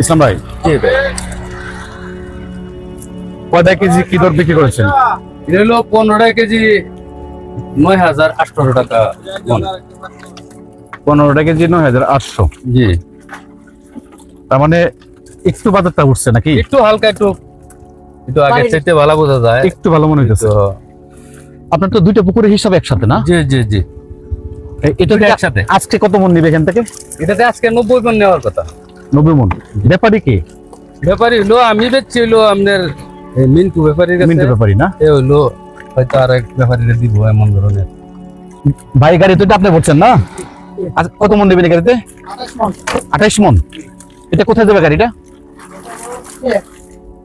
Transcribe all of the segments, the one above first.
ইসলাম ভাই, কয়টা কেজি কি দর বিক্রি করেছেন? এটা হলো 15 কেজি 9,800 টাকা। 15 কেজি 9,800। জি, তার মানে একটু বাজারটা উঠছে নাকি? একটু হালকা, একটু আগের চাইতে ভালো বোঝা যায়, একটু ভালো মনে হইতেছে। আপনার তো দুইটা পুকুরের হিসাব একসাথে না? জি জি জি, এটা একসাথে। আজকে কত মন নিবে এখান থেকে? এটাতে আজকে 90 মন নেওয়ার কথা। 90 মন। ব্যাপারী কি? ব্যাপারী হলো আমি বেচছি, হলো আপনার মিন্টু ব্যাপারীর কাছে। মিন্টু ব্যাপারী না? এ হলো হয়তো আরেক ব্যাপারীরা দিব এমন ধরনের। ভাই গাড়ি তো আপনি বলছেন না? আজ কত মন নেবেন গাড়িতে? 28 মন। এটা কোথায় যাবে গাড়িটা?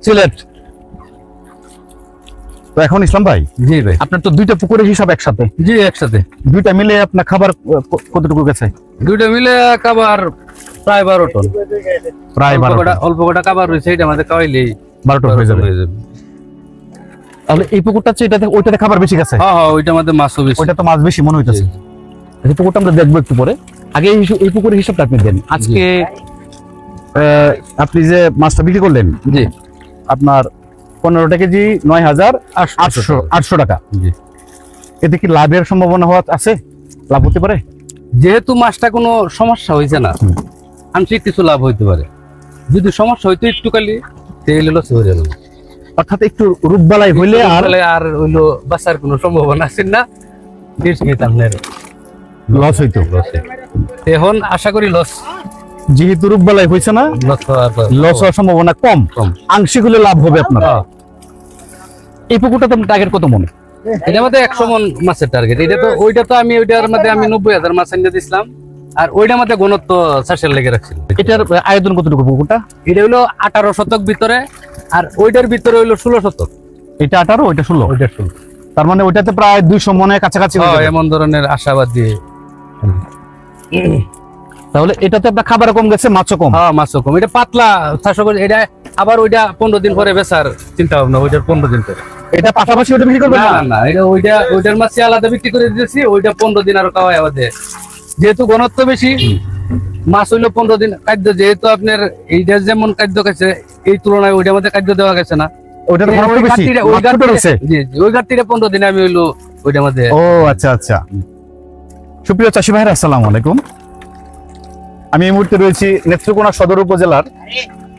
সিলেট। তো এখন ইসলাম ভাই, জি ভাই, আপনার তো দুইটা পুকুরের হিসাব একসাথে। জি একসাথে। দুইটা মিলে আপনার খাবার কতটুকু গেছে? দুইটা মিলে খাবার প্রায় 12 টন। প্রায় 12 টন। অল্প কটা খাবার রয়েছে, এটা আমাদের খাওয়াইলেই 12 টন হয়ে যাবে। তাহলে এই পুকুরটা হচ্ছে এটাতে, ওইটাতে খাবার বেশি গেছে। হ্যাঁ, ওইটা আমাদের মাছও বেশি। ওইটা তো মাছ বেশি মনে হইতেছে। এই পুকুরটা আমরা দেখবো একটু পরে। আগে এই পুকুরের হিসাবটা আপনি দেন। আজকে আপনি যে মাছটা বিক্রি করলেন, জি, আপনার 15 কেজি 9,800 টাকা। জি। এতে কি লাভের সম্ভাবনা আছে? লাভ হতে পারে? যেহেতু মাছটা কোনো সমস্যা হয়েছে না, আংশিক কিছু লাভ হইতে পারে। যদি সমস্যা হইতো একটু খালি, তাহলে লস হয়ে যাবে। অর্থাৎ একটু রূপবালাই হইলে আর হইলো বাঁচার কোনো সম্ভাবনা আছে না, আপনার লস হইতো। এখন আশা করি লস, যেহেতু রূপবালাই হয়েছে না, লস হওয়ার সম্ভাবনা কম। আংশিক হলে লাভ হবে আপনার। এই পুকুরটাতে টার্গেট কত মন? এটার মধ্যে 100 মন মাছের টার্গেট। ওইটার মধ্যে আমি 90,000 মাছ এনে দিছিলাম, আর ওইটার মধ্যে ঘনত্ব 400 লেগে রাখছিল। এটার আয়তন কতটুকু পুকুরটা? এটা হলো 18 শতক ভিতরে, আর ওইটার ভিতরে হইলো 16 শতক। এটা 18, ওইটা 16। ওইটা 16। তার মানে ওইটাতে প্রায় 200 মনের কাছাকাছি এমন ধরনের আশাবাদ দিয়ে। তাহলে এটাতে আপনার খাবার কম গেছে, মাছও কম। হ্যাঁ, মাছও কম। এটা পাতলা 400 করে। এটা আবার ওইটা 15 দিন পরে বেচার চিন্তা ভাবনা। ওইটার 15 দিন পরে। এটা পাশাপাশি ওটা বিক্রি করবেন? না না, এটা ওইটার মাছ আলাদা বিক্রি করে দিয়েছি। ওইটা 15 দিন আরো খাওয়াই আমাদের, যেহেতু ঘনত্ব বেশি। মাছ হইলো 15 দিন খাদ্য, যেহেতু আপনার এইটা যেমন খাদ্য খাইছে, এই তুলনায় ওইটার মধ্যে খাদ্য দেওয়া গেছে না। ওইটার ঘনত্ব বেশি, ওই ঘাটতিটা 15 দিনে আমি হইলো ওইটার মধ্যে। ও আচ্ছা আচ্ছা। সুপ্রিয় চাষি ভাইরা, আসসালামু আলাইকুম। আমি এই মুহূর্তে রয়েছি নেত্রকোনা সদর উপজেলার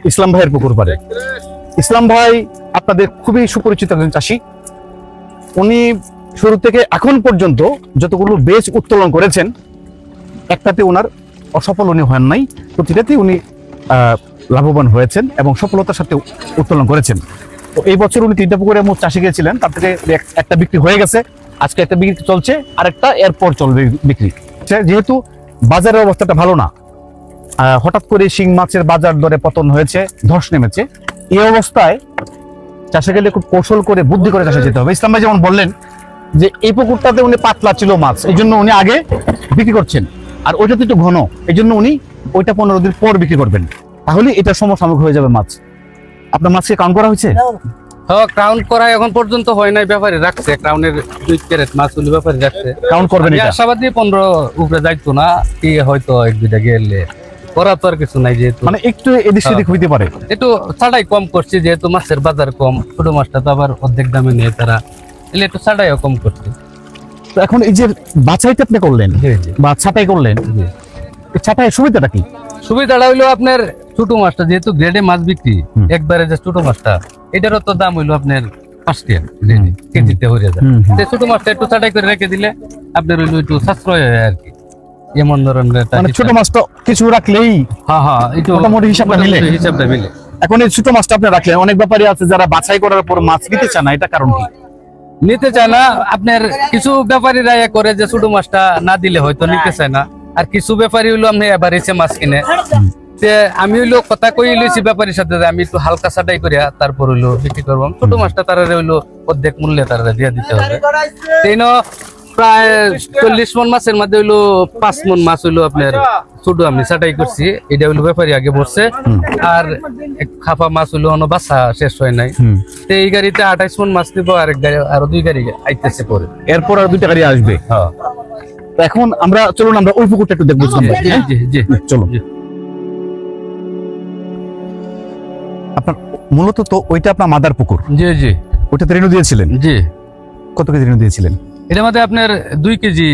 ইসলাম ভাইয়ের পুকুর পাড়ে। ইসলাম ভাই আপনাদের খুবই সুপরিচিত একজন চাষি। উনি শুরু থেকে এখন পর্যন্ত যতগুলো বেচ উত্তোলন করেছেন, একটাতে ওনার অসফল উনি হন নাই। প্রতিটাতেই উনি লাভবান হয়েছেন এবং সফলতার সাথে উত্তোলন করেছেন। তো এই বছর উনি 3টা পুকুরে মোট চাষি গিয়েছিলেন, তার থেকে একটা বিক্রি হয়ে গেছে। আজকে একটা বিক্রি চলছে, আরেকটা এরপর চলবে বিক্রি। যেহেতু বাজারের অবস্থাটা ভালো না, হঠাৎ করে শিং মাছের বাজার দরে পতন হয়েছে, ধস নেমেছে। এই অবস্থায় চাষে গেলে খুব কৌশল করে, বুদ্ধি করে চাষে যেতে হবে। ইসলাম ভাই যেমন বললেন যে এই পুকুরটাতে উনি পাতলা ছিল মাছ, এই জন্য উনি আগে বিক্রি করছেন, আর ওইটাতে একটু ঘন, এই জন্য উনি ওইটা 15 দিন পর বিক্রি করবেন। তাহলে এটা সমসাময়িক হয়ে যাবে মাছ। আপনার মাছকে কাউন্ট করা হয়েছে? হ্যাঁ, কাউন্ট করা এখন পর্যন্ত হয় নাই। ব্যাপারে রাখছে ক্রাউনের 2 ক্যারেট মাছ হলে ব্যাপারে রাখছে। কাউন্ট করবেন এটা? আশাবাদী 15 উপরে যাইতো না, কি হয়তো 1-2টা গেলে করা তো আর কিছু নাই। যেহেতু মানে একটু এদিক সেদিক হইতে পারে। একটু ছাড়াই কম করছি, যেহেতু মাছের বাজার কম। ছোট মাছটা তো আবার অর্ধেক দামে নেই তারা, এলে একটু ছাড়াইও কম করছি। তো এখন এই যে বাছাইটা আপনি করলেন বা ছাটাই করলেন, ছাটাই সুবিধাটা কি? সুবিধাটা হইলো আপনার ছোট মাছটা, যেহেতু গ্রেডে মাছ বিক্রি একবারে, যে ছোট মাছটা এটারও তো দাম হইলো আপনার 5 টাকা কেজিতে হয়ে যায়। ছোট মাছটা একটু ছাটাই করে রেখে দিলে আপনার হইলো একটু সাশ্রয় হয় আর কি। এমন ধরনের ছোট মাছটা কিছু রাখলেই মোটামুটি হিসাবটা মিলে। এখন এই ছোট মাছটা আপনি রাখলেন, অনেক ব্যাপারী আছে যারা বাছাই করার পর মাছ নিতে চায় না, এটা কারণ কি? নিতে চায় না আপনার কিছু ব্যাপারীরা করে যে ছোট মাছটা না দিলে হয়তো নিতে চায় না। আর কিছু ব্যাপারী হইলো আপনি এবার এসে মাছ কিনে, আমি হইলো কথা কই লইছি ব্যাপারীর সাথে যে আমি একটু হালকা ছাটাই করিয়া তারপর হইলো বিক্রি করবো। ছোট মাছটা তারা হইলো অর্ধেক মূল্যে তারা দিয়ে দিতে হবে। প্রায় 40 মন মাছের মধ্যে হইলো 5 মন মাছ হইলো আপনার ছোট আমি ছাটাই করছি। এটা হইলো ব্যাপারী আগে বসছে, আর খাফা মাছ হইলো বাসা শেষ হয় নাই। তো এই গাড়িতে 28 মন মাছ নিবো, আর এক গাড়ি আরো 2 গাড়ি আইতেছে পরে, এরপর আর 2টা গাড়ি আসবে। হ্যাঁ, এখন আমরা চলুন আমরা ওই পুকুরটা একটু দেখবো। চলুন। আপনার মূলত তো ওইটা আপনার মাদার পুকুর, জি জি ওইটাতে রেণু দিয়েছিলেন? জি। কত কেজি রেণু দিয়েছিলেন? এটার মধ্যে আপনার 2 কেজি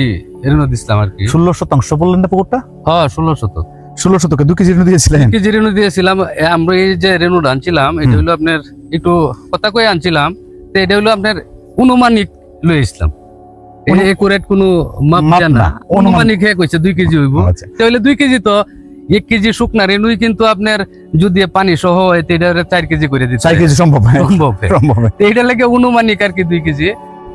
রেণু দিছিলাম আর কি। 16 বললেন না পুকুরটা? হ্যাঁ 1600। 16 2 কেজি রেণু দিয়েছিলেন? কেজি রেণু দিয়েছিলাম। আমরা এই যে রেণুটা আনছিলাম এটা হলো আপনার একটু কথা কয়ে আনছিলাম, তো এটা হলো আপনার অনুমানিক লই আসলাম, একুরেট কোনো মাপ জানা, অনুমানিক হয়ে কইছে 2 কেজি হইব। তাহলে 2 কেজি তো 1 কেজি শুকনা রেণুই কিন্তু আপনার যদি পানি সহ হয় এটা 4 কেজি করে দিতে 4 কেজি সম্ভব সম্ভব। এটা লাগে অনুমানিক আর কি 2 কেজি।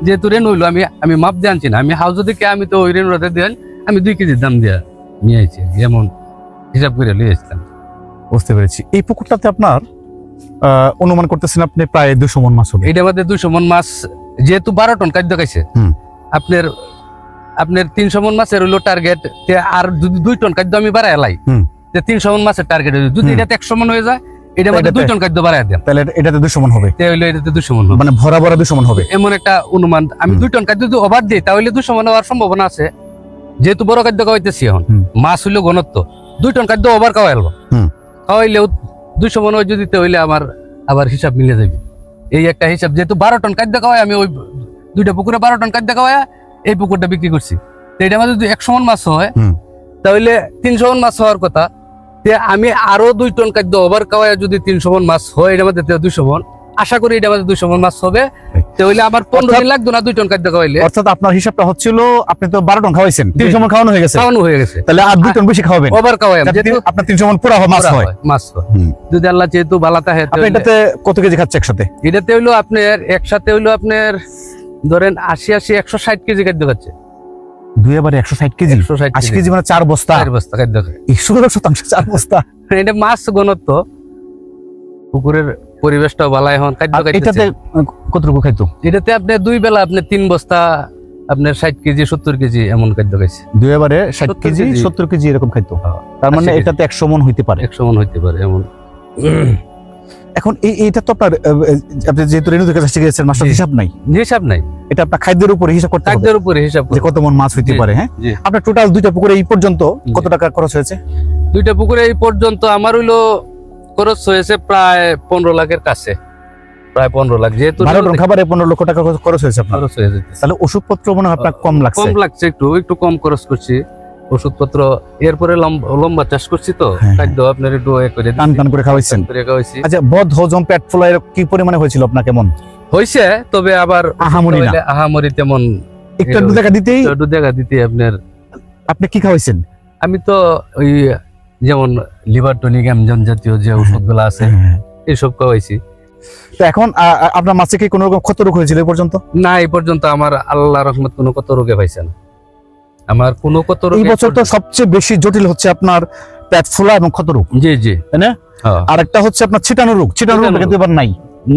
যেহেতু রেণু হইলো আমি মাপ দিয়ে আনছি না, আমি হাউস থেকে আমি তো ওই রেণুটাতে দেন আমি 2 কেজির দাম দিয়ে নিয়ে আইছি, যেমন হিসাব করে লিয়ে আসলাম। বুঝতে পেরেছি। এই পুকুরটাতে আপনার অনুমান করতেছেন আপনি প্রায় 200 মণ মাছ হবে। এটার মধ্যে 200 মণ মাছ, যেহেতু 12 টন খাদ্য খাইছে, আপনার 300 মণ মাছের হইলো টার্গেট। আর যদি 2 টন খাদ্য আমি বাড়াই লাই, 300 মণ মাছের টার্গেট হয়ে, যদি এটা 100 মণ হয়ে যায় এটা মধ্যে 2 টন খাদ্য বাড়াই দেন, তাহলে এটাতে 200 মণ হবে। তাহলে এটাতে 200 মণ হবে, মানে ভরা 200 মণ হবে এমন একটা অনুমান। আমি 2 টন খাদ্য যদি ওভার দিই তাহলে 200 মণ হওয়ার সম্ভাবনা আছে। যেহেতু বড় খাদ্য খাওয়াইতেছি, এখন মাছ হইলো ঘনত্ব 2 টন খাদ্য ওভার খাওয়াইলো, খাওয়াইলেও 200 মণ যদি হইলে আমার আবার হিসাব মিলে যাবে। এই একটা হিসাব, যেহেতু 12 টন খাদ্য খাওয়াই, আমি ওই 2টা পুকুরে 12 টন খাদ্য খাওয়াই এই পুকুরটা বিক্রি করছি। তো এটা আমার যদি 100 মণ মাছ হয় তাহলে 300 মণ মাছ হওয়ার কথা। আমি আরো 2 টন খাদ্য ওভার খাওয়াই যদি 300 মণ মাছ হয়, এটার মধ্যে 200 মণ, আশা করি এটা মধ্যে 200 মণ মাছ হবে। তাহলে আমার 15 দিন লাগতো না 2 টন খাদ্য খাওয়াইলে। অর্থাৎ আপনার হিসাবটা হচ্ছিল আপনি তো 12 টন খাওয়াইছেন, 300 মণ খাওয়ানো হয়ে গেছে, তাহলে আর 2 টন বেশি খাওয়াবেন, ওভার খাওয়াই আপনার 300 মণ পুরো মাছ হয়। যদি আল্লাহ যেহেতু ভালো থাকে। এটাতে কত কেজি খাচ্ছে একসাথে? এটাতে হইলো আপনার একসাথে হইলো আপনার ধরেন 80 160 কেজি খাদ্য খাচ্ছে। 2 এবারে 160 কেজি, 80 কেজি মানে 4 বস্তা খাদ্য খায়। 100% 4 বস্তা। এটা মাছ ঘনত্ব, পুকুরের পরিবেশটা ভালো। এখন খাদ্য এটাতে কতটুকু খাইতো? এটাতে আপনি 2 বেলা আপনি 3 বস্তা আপনার 60 কেজি 70 কেজি এমন খাদ্য খাইছে। 2 এবারে 60 কেজি 70 কেজি এরকম খাইতো। তার মানে এটাতে 100 মণ হইতে পারে, 100 মণ হইতে পারে এমন। এখন এইটা তো আপনার আপনি যেহেতু রেণু থেকে চাষে গেছেন, মাছটার হিসাব নাই, এটা আপনার খাদ্যের উপরে হিসাব করতে হবে, খাদ্যের উপরে হিসাব যে কত মণ মাছ হইতে পারে। হ্যাঁ, আপনার টোটাল 2টা পুকুরে এই পর্যন্ত কত টাকা খরচ হয়েছে? 2টা পুকুরে এই পর্যন্ত আমার হইলো খরচ হয়েছে প্রায় 15 লাখের কাছে, প্রায় 15 লাখ। যেহেতু 12 টন খাবারে 15 লক্ষ টাকা খরচ হয়েছে আপনার। খরচ হয়ে যেতে, তাহলে ওষুধপত্র মনে হয় আপনার কম লাগছে, একটু কম খরচ করছি ওষুধপত্র। এরপরে লম্বা চাষ করছি তো, খাদ্য আপনার একটু টান করে খাওয়াইছেন। আচ্ছা, বদ হজম, পেট ফোলা কি পরিমাণে হয়েছিল আপনার? কেমন হয়েছে? তবে আবার আহামরি তেমন, একটু দেখা দিতেই আপনার। আপনি কি খাওয়াইছেন? আমি তো ওই যেমন লিভার টনিক, অ্যামজন জাতীয় যে ওষুধগুলো আছে এইসব খাওয়াইছি। তো এখন আপনার মাছে কি কোনো রকম ক্ষত রোগ হয়েছিল এই পর্যন্ত? না, এই পর্যন্ত আমার আল্লাহর রহমত কোনো ক্ষত রোগে পাইছে না। আমার কোনো ক্ষত রোগ। এই বছর তো সবচেয়ে বেশি জটিল হচ্ছে আপনার পেট ফোলা এবং ক্ষত রোগ। জি জি, তাই না? আর একটা হচ্ছে আপনার ছিটানো রোগ কিন্তু এবার নাই,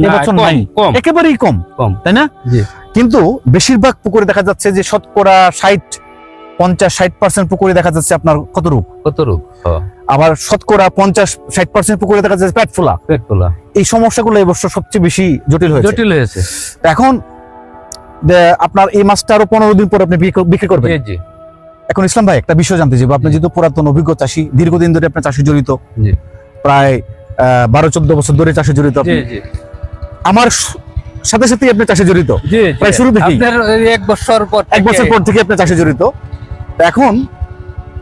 এবছর নাই, একেবারেই কম, তাই না? কিন্তু বেশিরভাগ পুকুরে দেখা যাচ্ছে যে শতকরা 50-60% পুকুরে দেখা যাচ্ছে আপনার ক্ষত রোগ। আবার শতকরা 50-60% পুকুরে দেখা যাচ্ছে পেট ফোলা। এই সমস্যাগুলো এবছর সবচেয়ে বেশি জটিল হয়েছে। এখন আপনার এই মাছটা আরো 15 দিন পর আপনি বিক্রি করবেন। এখন ইসলাম ভাই, একটা বিষয় জানতে চাইবো, আপনি যেহেতু পুরাতন অভিজ্ঞ চাষী, দীর্ঘদিন ধরে আপনার চাষে জড়িত, প্রায় 12-14 বছর ধরে চাষে জড়িত, আমার সাথে সাথে আপনি চাষে জড়িত, প্রায় শুরু থেকে 1 বছর পর থেকে আপনি চাষে জড়িত। এখন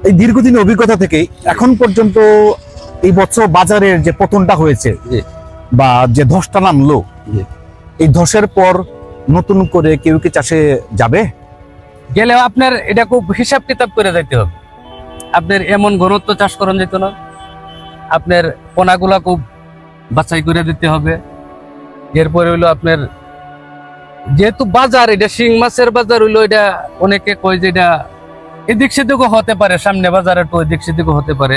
এই দীর্ঘদিনের অভিজ্ঞতা থেকে এখন পর্যন্ত এই বছর বাজারের যে পতনটা হয়েছে বা যে ধসটা নামলো, এই ধসের পর নতুন করে কেউ কি চাষে যাবে? গেলে আপনার এটা খুব হিসাব কিতাব করে যাইতে হবে। আপনার এমন ঘনত্ব চাষ করা যেত না, আপনার পোনাগুলা খুব বাছাই করে দিতে হবে। এরপরে হইলো আপনার যেহেতু বাজার, এটা শিং মাছের বাজার হইলো, এটা অনেকে কয় যে এটা এদিক সেদিকও হতে পারে, সামনে বাজারে তো এদিক সেদিকও হতে পারে,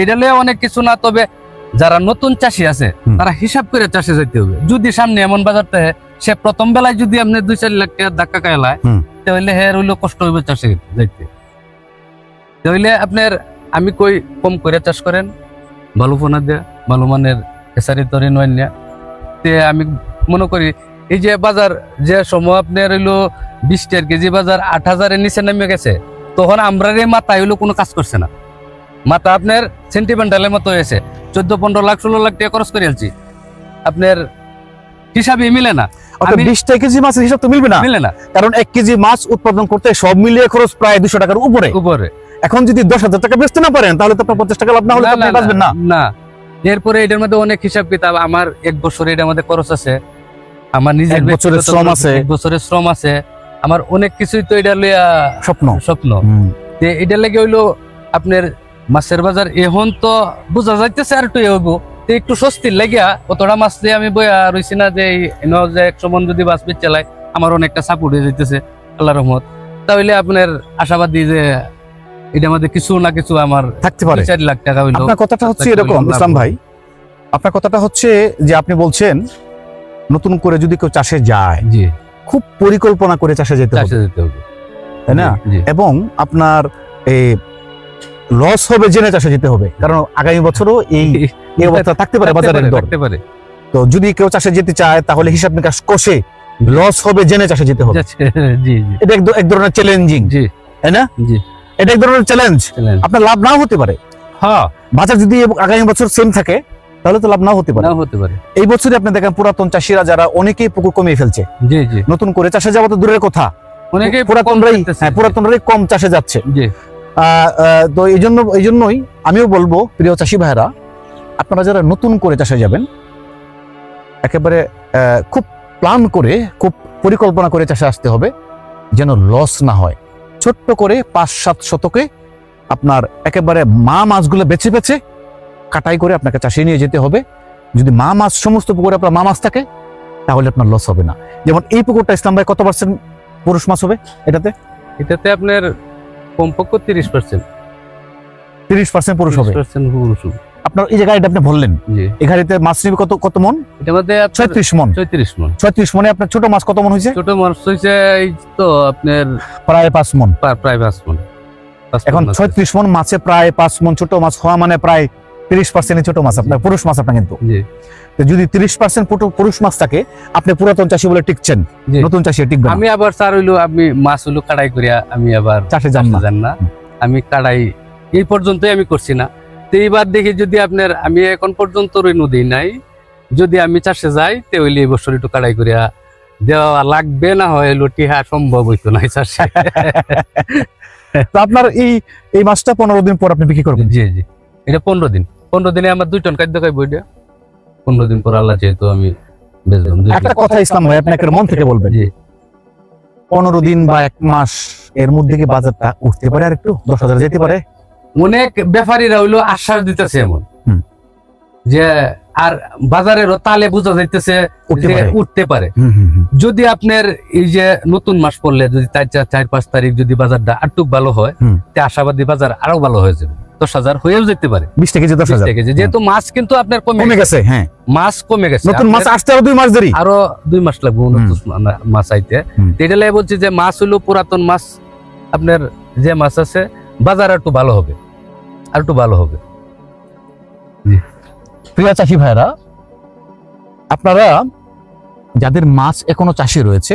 এটা লয়ে অনেক কিছু না। তবে যারা নতুন চাষি আছে তারা হিসাব করে চাষে যাইতে হবে। যদি সামনে এমন বাজারতে সে প্রথম বেলায় যদি আপনি 2-4 লাখ টাকা ধাক্কা খাইলায়, তাহলে হের হইলো কষ্ট হইবে চাষে যাইতে। তাহলে আপনার আমি কই কম করে চাষ করেন, ভালো পোনা দেয়া, ভালো মানের খেসারি তরি নয় না। আমি মনে করি এই যে বাজার যে সময় আপনার হইলো 20 টাকা কেজি বাজার 8,000-এর নিচে নেমে গেছে, তখন আমরা মাথা হইলো কোনো কাজ করছে না। মাথা আপনার সেন্টিমেন্টালের মতো হয়েছে, 14-15 লাখ 16 লাখ টাকা খরচ করে আনছি, আপনার হিসাবে মিলে না। অর্থাৎ আমি 20 কেজি মাছের হিসাব তো মিলবে না, মিলে না কারণ 1 কেজি মাছ উৎপাদন করতে সব মিলিয়ে খরচ প্রায় 200 টাকার উপরে। উপরে। এখন যদি 10,000 টাকা বেচতে না পারেন তাহলে তো আপনার 50 টাকা লাভ না হলে তো আপনি বাঁচবেন না। না, এরপরে এটার মধ্যে অনেক হিসাব কিতাব, আমার 1 বছরে এটার মধ্যে খরচ আছে, আমার নিজের 1 বছরের শ্রম আছে, 1 বছরের শ্রম আছে, আমার অনেক কিছুই তো এটা লইয়া স্বপ্ন। এটা লেগে হইলো আপনার মাছের বাজার এখন তো বোঝা যাইতেছে আর একটু হইব, একটু স্বস্তির লাগিয়া অতটা মাছ দিয়ে আমি বইয়া রইছি না যে যে 100 মন যদি মাছ বেচ চালাই আমার অনেকটা সাপোর্ট হয়ে যাইতেছে আল্লাহর রহমত। তাহলে আপনার আশাবাদী যে এটার মধ্যে কিছু না কিছু আমার থাকতে পারে। 4 লাখ টাকা হইলো। আপনার কথাটা হচ্ছে এরকম ইসলাম ভাই, আপনার কথাটা হচ্ছে যে আপনি বলছেন নতুন করে যদি কেউ চাষে যায়, জি, খুব পরিকল্পনা করে চাষে যেতে হবে, তাই না? এবং আপনার এই লস হবে জেনে চাষে যেতে হবে, কারণ আগামী বছরও এই অবস্থা থাকতে পারে বাজারের দর। তো যদি কেউ চাষে যেতে চায় তাহলে হিসাব নিকাশ কষে লস হবে জেনে চাষে যেতে হবে। জি, এটা এক ধরনের চ্যালেঞ্জিং, জি, তাই না? জি, এটা এক ধরনের চ্যালেঞ্জ। আপনার লাভ নাও হতে পারে, হ্যাঁ, বাজার যদি আগামী বছর সেম থাকে তাহলে তো লাভ নাও হতে পারে। এই বছরই আপনি দেখেন পুরাতন চাষিরা যারা অনেকেই পুকুর কমিয়ে ফেলছে, জি, জি, নতুন করে চাষে যাওয়া তো দূরের কথা, অনেকেই পুরাতনরাই কম চাষে যাচ্ছে। জি, তো এই জন্যই আমিও বলবো প্রিয় চাষি ভাইরা, আপনারা যারা নতুন করে চাষে যাবেন একেবারে খুব প্ল্যান করে, খুব পরিকল্পনা করে চাষে আসতে হবে যেন লস না হয়। ছোট্ট করে 5-7 শতকে আপনার একেবারে মা মাছগুলো বেছে বেছে কাটাই করে আপনাকে চাষে নিয়ে যেতে হবে। যদি মা মাছ সমস্ত পুকুরে আপনার মা মাছ থাকে তাহলে আপনার লস হবে না। যেমন এই পুকুরটা ইসলাম ভাই কত % পুরুষ মাছ হবে? এটাতে আপনার কমপক্ষে 30% পুরুষ হবে। আপনার এই জায়গায় আপনি বললেন এই গাড়িতে মাছ নিবে কত মন? এটার মধ্যে 36 মন। 36 মনে আপনার ছোট মাছ কত মন হয়েছে? ছোট মাছ হয়েছে এই তো আপনার প্রায় 5 মন। প্রায় 5 মন। এখন 36 মন মাছে প্রায় 5 মন ছোট মাছ হওয়া মানে প্রায় 30% ছোট মাছ আপনার পুরুষ মাছ আপনার। কিন্তু যদি 30% পুরুষ মাছ থাকে আপনি পুরাতন চাষি বলে টিকছেন, নতুন চাষি টিকবে না। আমি আবার স্যার হইলো আমি মাছ হইলো কাড়াই করিয়া আমি আবার চাষে যান না, আমি কাড়াই এই পর্যন্তই আমি করছি না। তো এইবার দেখি যদি আপনার আমি এখন পর্যন্ত নদী নাই, যদি আমি চাষে যাই তাহলে এই বছর একটু কাড়াই করিয়া দেওয়া লাগবে, না হয় লটিহা সম্ভব হইতো না চাষে। তো আপনার এই মাছটা 15 দিন পর আপনি বিক্রি করবেন? জি, জি, এটা 15 দিনে আমার 2 টন খাদ্য খাইব। এটা 15 দিন পর আল্লাহ যেহেতু আমি বেচলাম। একটা কথা ইসলাম ভাই আপনাকে মন থেকে বলবেন, 15 দিন বা 1 মাস এর মধ্যে কি বাজারটা উঠতে পারে, আর একটু 10,000 যেতে পারে? অনেক ব্যাপারীরা হইলো আশ্বাস দিতেছে এমন যে আর বাজারেরও তালে বোঝা যাইতেছে উঠতে পারে। যদি আপনার এই যে নতুন মাস পড়লে যদি 4-5 তারিখ যদি বাজারটা আটটুক ভালো হয়, তে আশাবাদী বাজার আরো ভালো হয়ে যাবে, 10,000 হয়েও যেতে পারে। 20 কেজি 10,000 কেজি, যেহেতু মাছ কিন্তু আপনার কমে গেছে। হ্যাঁ, মাছ কমে গেছে, নতুন মাছ আসতে আরো 2 মাস দেরি, আরো 2 মাস লাগবে মাছ আইতে। এটা লাগে বলছি যে মাছ হলো পুরাতন মাছ, আপনার যে মাছ আছে বাজার একটু ভালো হবে, আর একটু ভালো হবে। প্রিয় চাষি ভাইরা, আপনারা যাদের মাছ এখনো চাষে রয়েছে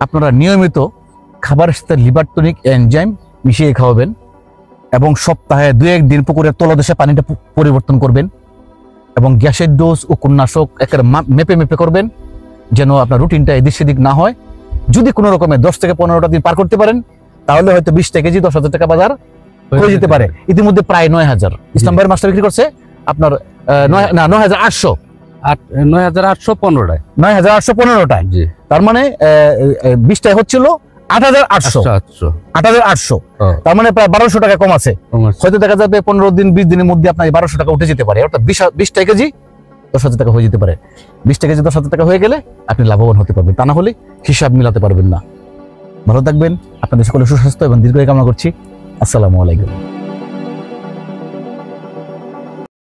আপনারা নিয়মিত খাবারের সাথে লিভার টনিক এনজাইম মিশিয়ে খাওয়াবেন এবং সপ্তাহে 2-1 দিন পুকুরের তলদেশে পানিটা পরিবর্তন করবেন এবং গ্যাসের ডোজ ও কীটনাশক মেপে করবেন যেন আপনার রুটিনটা এদিক সেদিক না হয়। যদি কোনো রকমের 10 থেকে 15টা দিন পার করতে পারেন তাহলে হয়তো 20 কেজি 10,000 টাকা বাজার হয়ে যেতে পারে। ইতিমধ্যে প্রায় 9,000 ইসলাম ভাইয়ের মাছটা বিক্রি করছে আপনার 9,800 9,815টায় 9,815টায়। তার মানে 20টায় হচ্ছিল 8,800। তার মানে প্রায় 1,200 টাকা কম আছে। হয়তো দেখা যাবে 15 দিন 20 দিনের মধ্যে আপনার 1,200 টাকা উঠে যেতে পারে, অর্থাৎ 20 কেজি 10,000 টাকা হয়ে যেতে পারে। 20 কেজি 10,000 টাকা হয়ে গেলে আপনি লাভবান হতে পারবেন, তা না হলে হিসাব মিলাতে পারবেন না। ভালো থাকবেন, আপনাদের সকলের সুস্বাস্থ্য এবং দীর্ঘায়ু কামনা করছি। আসসালামু আলাইকুম।